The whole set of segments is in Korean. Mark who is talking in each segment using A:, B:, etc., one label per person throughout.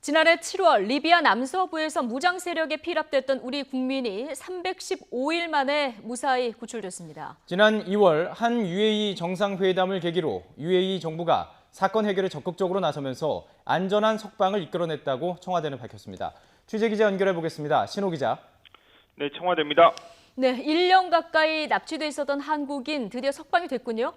A: 지난해 7월 리비아 남서부에서 무장 세력에 피랍됐던 우리 국민이 315일 만에 무사히 구출됐습니다.
B: 지난 2월 한 UAE 정상회담을 계기로 UAE 정부가 사건 해결에 적극적으로 나서면서 안전한 석방을 이끌어냈다고 청와대는 밝혔습니다. 취재기자 연결해 보겠습니다. 신호 기자.
C: 네, 청와대입니다.
A: 네, 1년 가까이 납치돼 있었던 한국인 드디어 석방이 됐군요.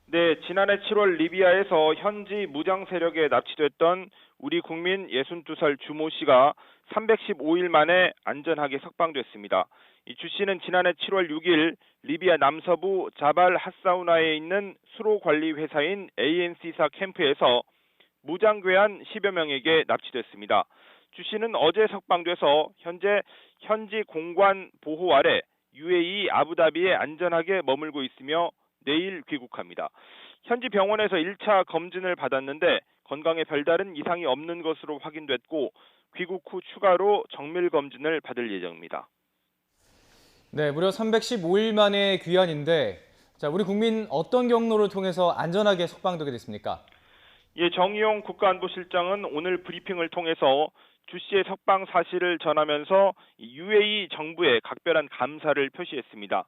C: 네, 지난해 7월 리비아에서 현지 무장 세력에 납치됐던 우리 국민 62살 주모 씨가 315일 만에 안전하게 석방됐습니다. 이 주 씨는 지난해 7월 6일 리비아 남서부 자발 하사우나에 있는 수로 관리 회사인 ANC사 캠프에서 무장 괴한 10여 명에게 납치됐습니다. 주 씨는 어제 석방돼서 현지 공관 보호 아래 UAE 아부다비에 안전하게 머물고 있으며 내일 귀국합니다. 현지 병원에서 1차 검진을 받았는데 건강에 별다른 이상이 없는 것으로 확인됐고 귀국 후 추가로 정밀 검진을 받을 예정입니다.
B: 네, 무려 315일 만에 귀환인데, 우리 국민 어떤 경로를 통해서 안전하게 석방되게 됐습니까?
C: 예, 정의용 국가안보실장은 오늘 브리핑을 통해서 주 씨의 석방 사실을 전하면서 UAE 정부에 각별한 감사를 표시했습니다.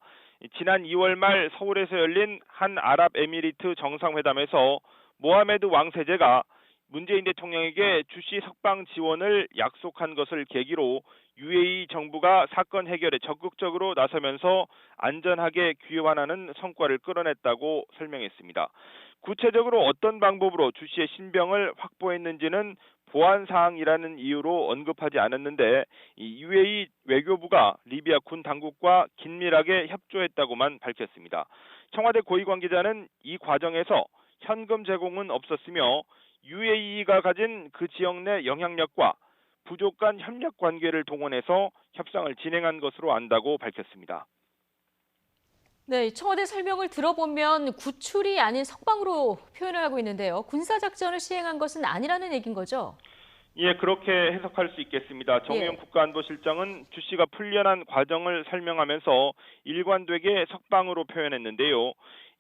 C: 지난 2월 말 서울에서 열린 한 아랍에미리트 정상회담에서 모하메드 왕세제가 문재인 대통령에게 주 씨 석방 지원을 약속한 것을 계기로 UAE 정부가 사건 해결에 적극적으로 나서면서 안전하게 귀환하는 성과를 끌어냈다고 설명했습니다. 구체적으로 어떤 방법으로 주 씨의 신병을 확보했는지는 보안 사항이라는 이유로 언급하지 않았는데 이 UAE 외교부가 리비아 군 당국과 긴밀하게 협조했다고만 밝혔습니다. 청와대 고위 관계자는 이 과정에서 현금 제공은 없었으며 UAE가 가진 그 지역 내 영향력과 부족 간 협력 관계를 동원해서 협상을 진행한 것으로 안다고 밝혔습니다.
A: 네, 청와대 설명을 들어보면 구출이 아닌 석방으로 표현을 하고 있는데요. 군사작전을 시행한 것은 아니라는 얘기인 거죠?
C: 예, 그렇게 해석할 수 있겠습니다. 정의용 국가안보실장은 주 씨가 풀려난 과정을 설명하면서 일관되게 석방으로 표현했는데요.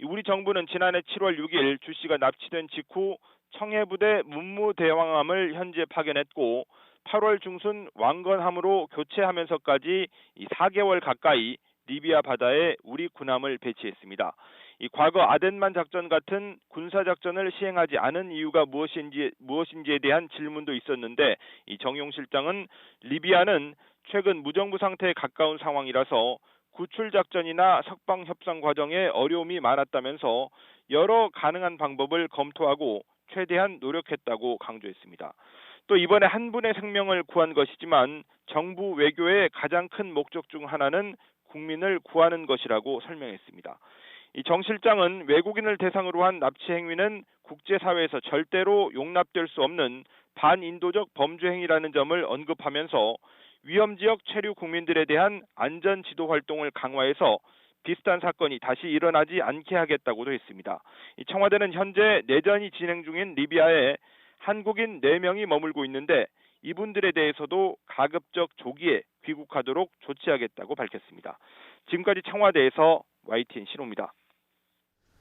C: 우리 정부는 지난해 7월 6일 주 씨가 납치된 직후 청해부대 문무대왕함을 현지에 파견했고 8월 중순 왕건함으로 교체하면서까지 4개월 가까이 리비아 바다에 우리 군함을 배치했습니다. 이 과거 아덴만 작전 같은 군사 작전을 시행하지 않은 이유가 무엇인지에 대한 질문도 있었는데 이 정용 실장은 리비아는 최근 무정부 상태에 가까운 상황이라서 구출 작전이나 석방 협상 과정에 어려움이 많았다면서 여러 가능한 방법을 검토하고 최대한 노력했다고 강조했습니다. 또 이번에 한 분의 생명을 구한 것이지만 정부 외교의 가장 큰 목적 중 하나는 국민을 구하는 것이라고 설명했습니다. 이 정 실장은 외국인을 대상으로 한 납치 행위는 국제사회에서 절대로 용납될 수 없는 반인도적 범죄 행위라는 점을 언급하면서 위험지역 체류 국민들에 대한 안전 지도 활동을 강화해서 비슷한 사건이 다시 일어나지 않게 하겠다고도 했습니다. 이 청와대는 현재 내전이 진행 중인 리비아에 한국인 4명이 머물고 있는데 이분들에 대해서도 가급적 조기에 귀국하도록 조치하겠다고 밝혔습니다. 지금까지 청와대에서 YTN 신호입니다.